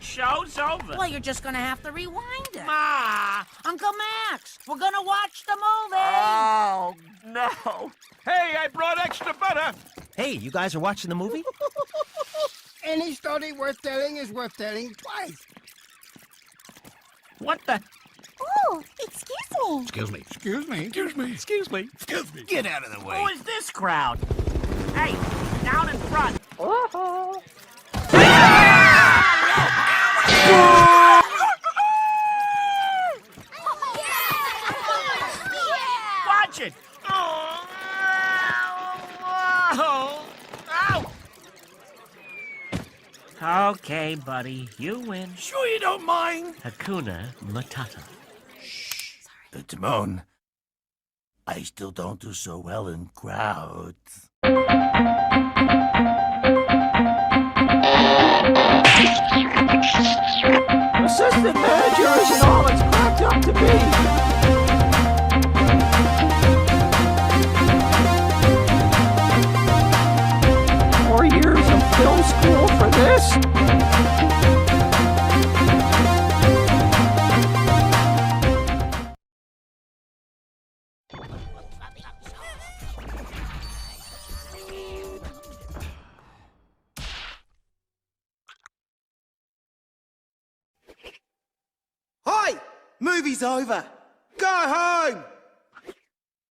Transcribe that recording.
Show's over. Well, you're just gonna have to rewind it. Ma! Uncle Max, we're gonna watch the movie. Oh, no. Hey, I brought extra butter. Hey, you guys are watching the movie? Any story worth telling is worth telling twice. What the? Oh, excuse me. Excuse me. Excuse me. Excuse me. Excuse me. Excuse me. Get out of the way. Who is this crowd? Hey, down in front. Oh. Watch it. Oh. Ow. Okay, buddy, you win. Sure you don't mind? Hakuna Matata. Shh. Timon, I still don't do so well in crowds. Assistant manager isn't all it's cracked up to be. 4 years of film school for this? Hi! Movie's over. Go home!